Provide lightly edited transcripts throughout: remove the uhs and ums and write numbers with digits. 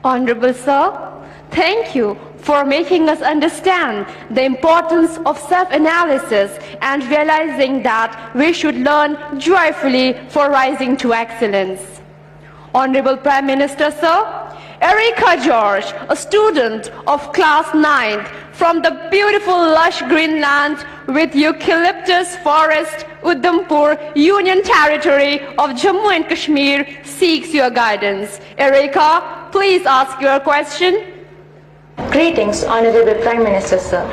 Honorable Sir, thank you for making us understand the importance of self-analysis and realizing that we should learn joyfully for rising to excellence. Honorable Prime Minister Sir, Erica George, a student of class 9th from the beautiful lush Greenland with eucalyptus forest, Udhampur, Union Territory of Jammu and Kashmir, seeks your guidance. Erica, please ask your question. Greetings, Honorable Prime Minister Sir.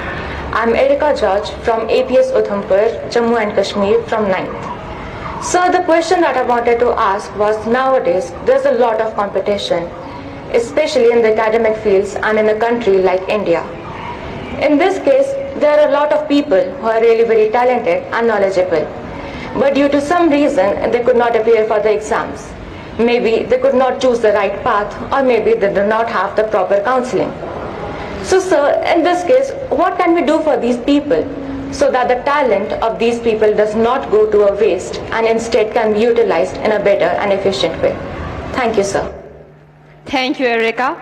I am Erica George from APS Udhampur, Jammu and Kashmir from 9th. Sir, the question that I wanted to ask was, nowadays there's a lot of competition, especially in the academic fields and in a country like India. In this case, there are a lot of people who are really very talented and knowledgeable, but due to some reason they could not appear for the exams. Maybe they could not choose the right path, or maybe they do not have the proper counseling. So sir, in this case, what can we do for these people so that the talent of these people does not go to a waste and instead can be utilized in a better and efficient way? Thank you, sir. Thank you, Erica.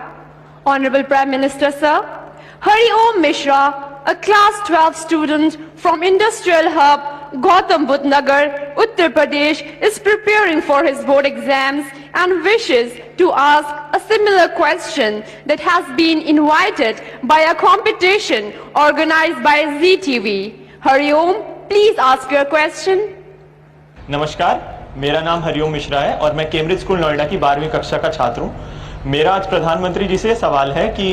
Honorable Prime Minister Sir, Hari Om Mishra, a class 12 student from Industrial Hub, Gautam Budh Nagar, Uttar Pradesh, is preparing for his board exams and wishes to ask a similar question that has been invited by a competition organized by ZTV. Hari Om, please ask your question. नमस्कार, मेरा नाम हरिओम मिश्रा है और मैं Cambridge school Noida की 12वीं कक्षा का छात्र हूँ। मेरा आज प्रधानमंत्री जी से सवाल है कि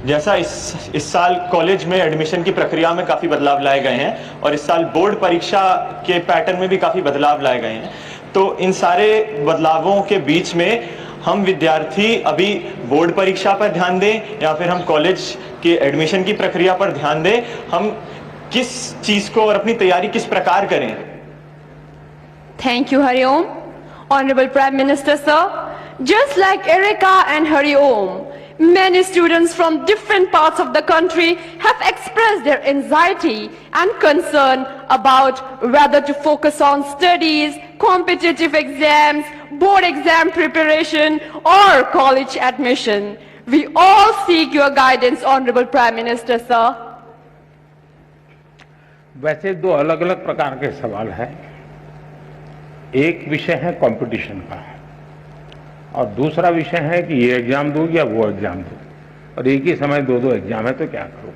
जैसा इस साल कॉलेज में एडमिशन की प्रक्रिया में काफ़ी बदलाव लाए गए हैं और इस साल बोर्ड परीक्षा के पैटर्न में भी काफ़ी बदलाव लाए गए हैं, तो इन सारे बदलावों के बीच में हम विद्यार्थी अभी बोर्ड परीक्षा पर ध्यान दें या फिर हम कॉलेज के एडमिशन की प्रक्रिया पर ध्यान दें, हम किस चीज़ को और अपनी तैयारी किस प्रकार करें? Thank you, Hari Om. Honorable Prime Minister Sir, just like Erica and Hari Om, many students from different parts of the country have expressed their anxiety and concern about whether to focus on studies, competitive exams, board exam preparation, or college admission. We all seek your guidance, Honorable Prime Minister Sir. वैसे दो अलग अलग प्रकार के सवाल हैं। एक विषय है कंपटीशन का और दूसरा विषय है कि ये एग्जाम दूं या वो एग्जाम दूं, और एक ही समय दो एग्जाम है तो क्या करूं।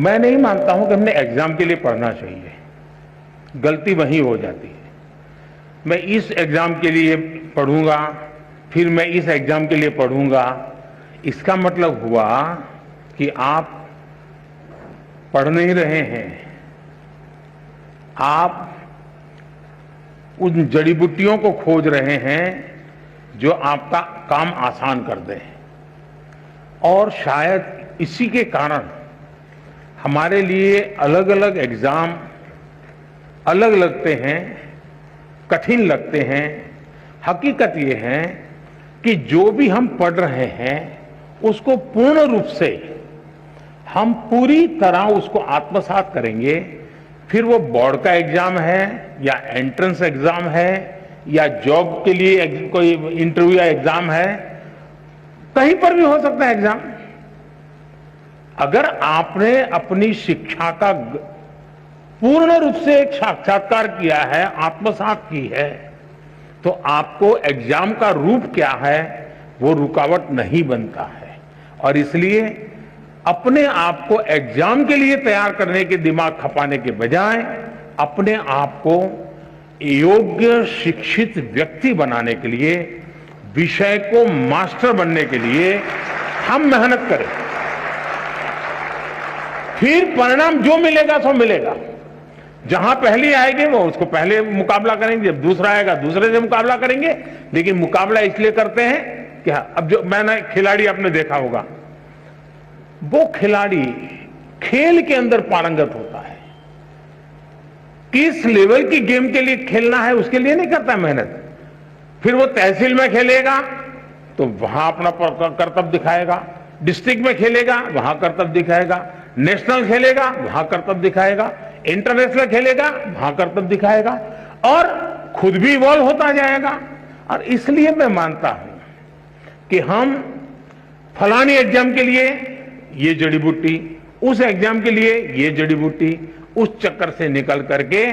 मैं नहीं मानता हूं कि हमने एग्जाम के लिए पढ़ना चाहिए, गलती वहीं हो जाती है। मैं इस एग्जाम के लिए पढ़ूंगा, फिर मैं इस एग्जाम के लिए पढ़ूंगा, इसका मतलब हुआ कि आप पढ़ नहीं रहे हैं, आप उन जड़ी बूटियों को खोज रहे हैं जो आपका काम आसान कर दें। और शायद इसी के कारण हमारे लिए अलग अलग एग्जाम अलग लगते हैं, कठिन लगते हैं। हकीकत ये है कि जो भी हम पढ़ रहे हैं उसको पूर्ण रूप से हम पूरी तरह उसको आत्मसात करेंगे, फिर वो बोर्ड का एग्जाम है या एंट्रेंस एग्जाम है या जॉब के लिए कोई इंटरव्यू या एग्जाम है, कहीं पर भी हो सकता है एग्जाम। अगर आपने अपनी शिक्षा का पूर्ण रूप से एक साक्षात्कार किया है, आत्मसात की है, तो आपको एग्जाम का रूप क्या है वो रुकावट नहीं बनता है। और इसलिए अपने आप को एग्जाम के लिए तैयार करने के दिमाग खपाने के बजाय अपने आप को योग्य शिक्षित व्यक्ति बनाने के लिए, विषय को मास्टर बनने के लिए हम मेहनत करें। फिर परिणाम जो मिलेगा सो मिलेगा। जहां पहली आएगी वो उसको पहले मुकाबला करेंगे, जब दूसरा आएगा दूसरे से मुकाबला करेंगे। लेकिन मुकाबला इसलिए करते हैं कि अब जो मैंने खिलाड़ी आपने देखा होगा, वो खिलाड़ी खेल के अंदर पारंगत होता है, किस लेवल की गेम के लिए खेलना है उसके लिए नहीं करता मेहनत। फिर वो तहसील में खेलेगा तो वहां अपना कर्तव्य दिखाएगा, डिस्ट्रिक्ट में खेलेगा वहां कर्तव्य दिखाएगा, नेशनल खेलेगा वहां कर्तव्य दिखाएगा, इंटरनेशनल खेलेगा वहां कर्तव्य दिखाएगा, और खुद भी इवॉल्व होता जाएगा। और इसलिए मैं मानता हूं कि हम फलानी एग्जाम के लिए ये जड़ी बूटी, उस एग्जाम के लिए ये जड़ी बूटी, उस चक्कर से निकल करके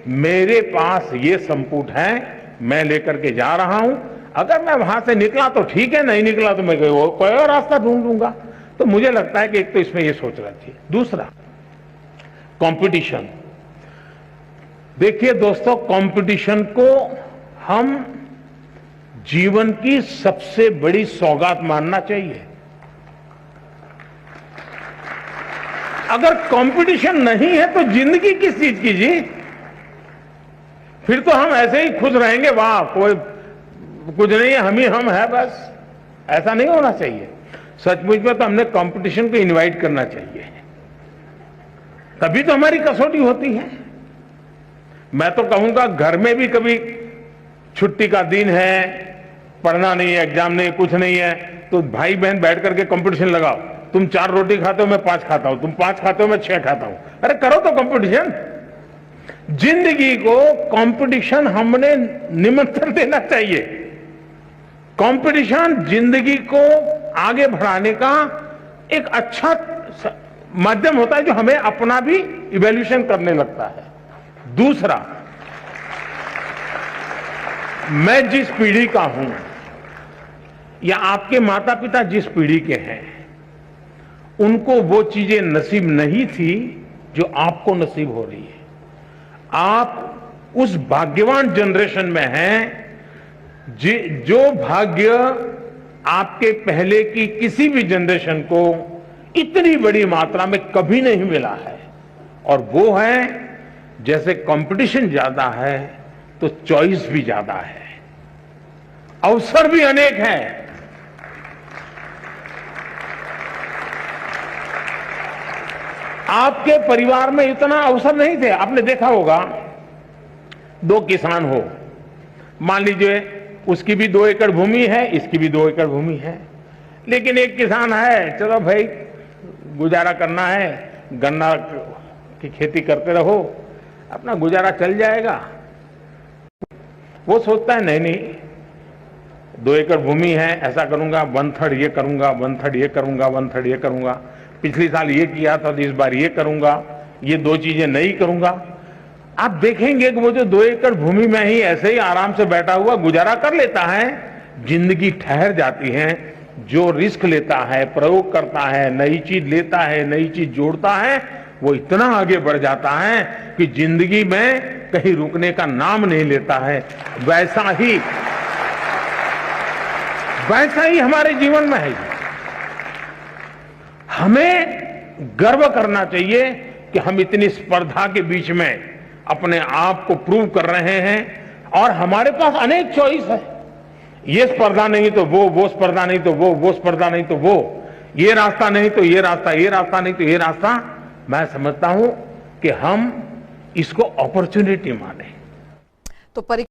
मेरे पास ये संपुट है, मैं लेकर के जा रहा हूं। अगर मैं वहां से निकला तो ठीक है, नहीं निकला तो मैं कोई और रास्ता ढूंढ लूंगा। तो मुझे लगता है कि एक तो इसमें ये सोचना चाहिए। दूसरा, कंपटीशन। देखिए दोस्तों, कंपटीशन को हम जीवन की सबसे बड़ी सौगात मानना चाहिए। अगर कंपटीशन नहीं है तो जिंदगी किस चीज की जी? फिर तो हम ऐसे ही खुश रहेंगे, वाह कोई कुछ नहीं है, हम ही हम है बस। ऐसा नहीं होना चाहिए। सचमुच में तो हमने कंपटीशन को इनवाइट करना चाहिए, तभी तो हमारी कसौटी होती है। मैं तो कहूंगा घर में भी कभी छुट्टी का दिन है, पढ़ना नहीं है, एग्जाम नहीं है, कुछ नहीं है, तो भाई बहन बैठ करके कंपटीशन लगाओ। तुम 4 रोटी खाते हो, मैं 5 खाता हूं, तुम 5 खाते हो, मैं 6 खाता हूं। अरे करो तो कंपटीशन। जिंदगी को कंपटीशन हमने निमंत्रण देना चाहिए। कंपटीशन जिंदगी को आगे बढ़ाने का एक अच्छा माध्यम होता है, जो हमें अपना भी इवैल्यूएशन करने लगता है। दूसरा, मैं जिस पीढ़ी का हूं या आपके माता पिता जिस पीढ़ी के हैं, उनको वो चीजें नसीब नहीं थी जो आपको नसीब हो रही है। आप उस भाग्यवान जनरेशन में हैं जो भाग्य आपके पहले की किसी भी जनरेशन को इतनी बड़ी मात्रा में कभी नहीं मिला है। और वो है, जैसे कंपटीशन ज्यादा है तो चॉइस भी ज्यादा है, अवसर भी अनेक हैं। आपके परिवार में इतना अवसर नहीं थे। आपने देखा होगा, 2 किसान हो, मान लीजिए उसकी भी 2 एकड़ भूमि है, इसकी भी 2 एकड़ भूमि है, लेकिन एक किसान है, चलो भाई गुजारा करना है, गन्ना की खेती करते रहो, अपना गुजारा चल जाएगा। वो सोचता है नहीं 2 एकड़ भूमि है, ऐसा करूंगा, 1/3 ये करूंगा, 1/3 ये करूंगा, 1/3 ये करूंगा, पिछले साल ये किया था तो इस बार ये करूंगा, ये 2 चीजें नहीं करूंगा। आप देखेंगे कि वो जो 2 एकड़ भूमि में ही ऐसे ही आराम से बैठा हुआ गुजारा कर लेता है। जिंदगी ठहर जाती है। जो रिस्क लेता है, प्रयोग करता है, नई चीज लेता है, नई चीज जोड़ता है, वो इतना आगे बढ़ जाता है कि जिंदगी में कहीं रुकने का नाम नहीं लेता है। वैसा ही हमारे जीवन में है। हमें गर्व करना चाहिए कि हम इतनी स्पर्धा के बीच में अपने आप को प्रूव कर रहे हैं, और हमारे पास अनेक चॉइस है। ये स्पर्धा नहीं तो वो स्पर्धा नहीं तो वो स्पर्धा नहीं तो वो, ये रास्ता नहीं तो ये रास्ता, ये रास्ता नहीं तो ये रास्ता। मैं समझता हूं कि हम इसको अपॉर्चुनिटी माने। तो